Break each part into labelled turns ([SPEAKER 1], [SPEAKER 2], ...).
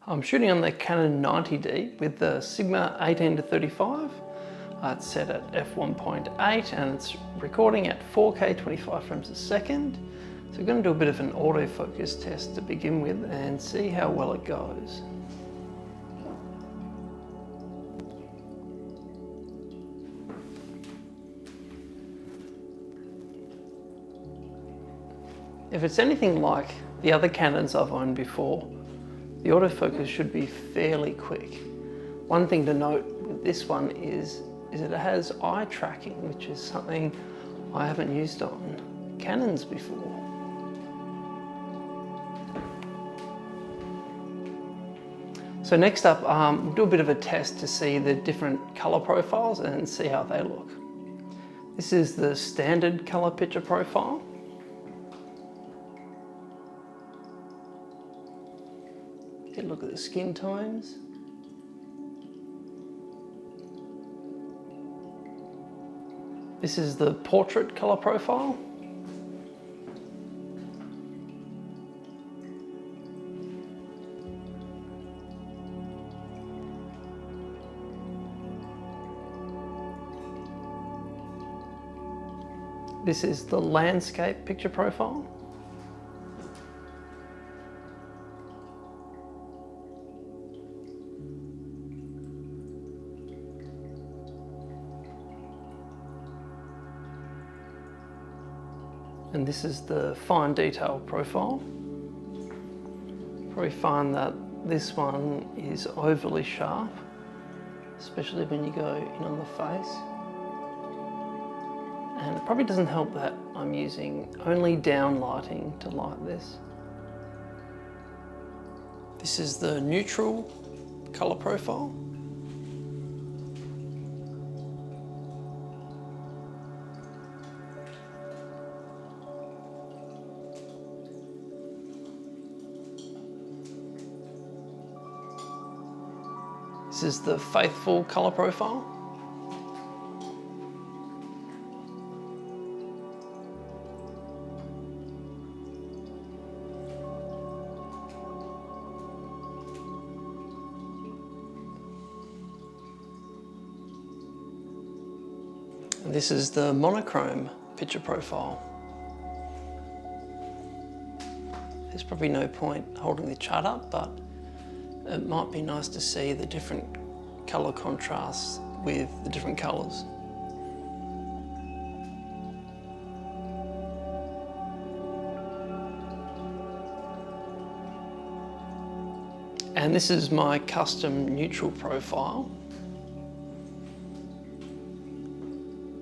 [SPEAKER 1] I'm shooting on the Canon 90D with the Sigma 18-35. It's set at f1.8 and it's recording at 4K 25 frames a second. So we're going to do a bit of an autofocus test to begin with and see how well it goes. If it's anything like the other Canons I've owned before, the autofocus should be fairly quick. One thing to note with this one is that it has eye tracking, which is something I haven't used on Canons before. So next up, we'll do a bit of a test to see the different color profiles and see how they look. This is the standard color picture profile. Get a look at the skin tones. This is the portrait color profile. This is the landscape picture profile. And this is the fine detail profile. Probably find that this one is overly sharp, especially when you go in on the face. And it probably doesn't help that I'm using only down lighting to light this. This is the neutral color profile. This is the faithful color profile. And this is the monochrome picture profile. There's probably no point holding the chart up, but it might be nice to see the different colour contrasts with the different colours. And this is my custom neutral profile.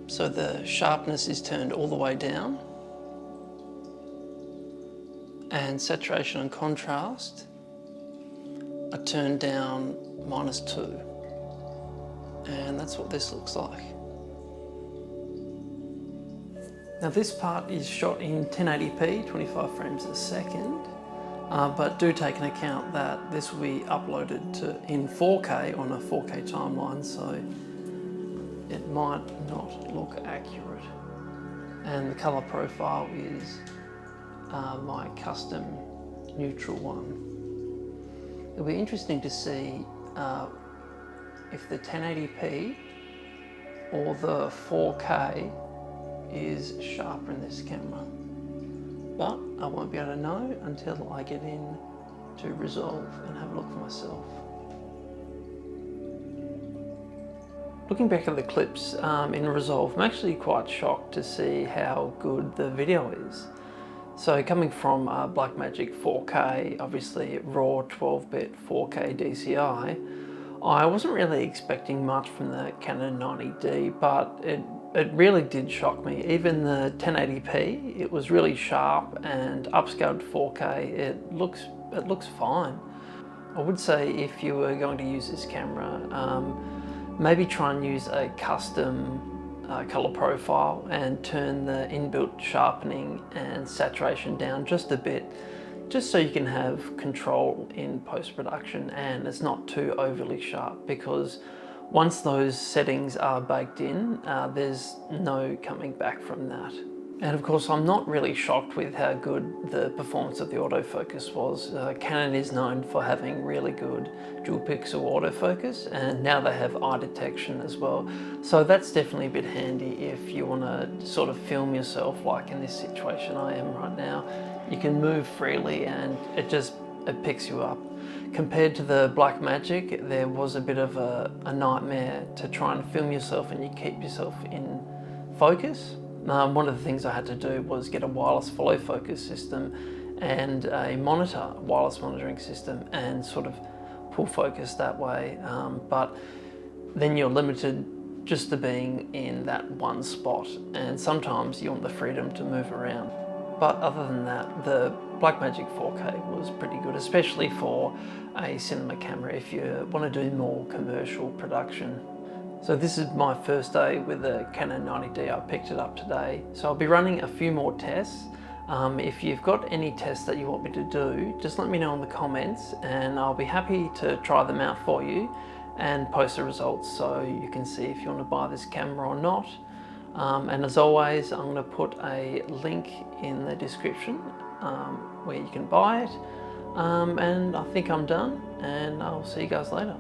[SPEAKER 1] So the sharpness is turned all the way down. And saturation and contrast are turned down -2. And that's what this looks like. Now this part is shot in 1080p, 25 frames a second, but do take into account that this will be uploaded in 4K on a 4K timeline, so it might not look accurate. And the color profile is my custom neutral one. It'll be interesting to see if the 1080p or the 4K is sharper in this camera. But I won't be able to know until I get in to Resolve and have a look for myself. Looking back at the clips in Resolve, I'm actually quite shocked to see how good the video is. So coming from Blackmagic 4K, obviously raw 12-bit 4K DCI, I wasn't really expecting much from the Canon 90D, but it really did shock me. Even the 1080p, it was really sharp, and upscaled to 4K, it looks fine. I would say if you were going to use this camera, maybe try and use a custom color profile and turn the inbuilt sharpening and saturation down just a bit, just so you can have control in post-production and it's not too overly sharp, because once those settings are baked in, there's no coming back from that. And of course, I'm not really shocked with how good the performance of the autofocus was. Canon is known for having really good dual pixel autofocus, and now they have eye detection as well. So that's definitely a bit handy if you want to sort of film yourself, like in this situation I am right now. You can move freely and it picks you up. Compared to the Blackmagic, there was a bit of a nightmare to try and film yourself and you keep yourself in focus. One of the things I had to do was get a wireless follow focus system and a wireless monitoring system, and sort of pull focus that way. But then you're limited just to being in that one spot, and sometimes you want the freedom to move around. But other than that, the Blackmagic 4K was pretty good, especially for a cinema camera if you want to do more commercial production. So this is my first day with the Canon 90D. I picked it up today. So I'll be running a few more tests. If you've got any tests that you want me to do, just let me know in the comments and I'll be happy to try them out for you and post the results so you can see if you want to buy this camera or not. And as always, I'm going to put a link in the description where you can buy it. And I think I'm done, and I'll see you guys later.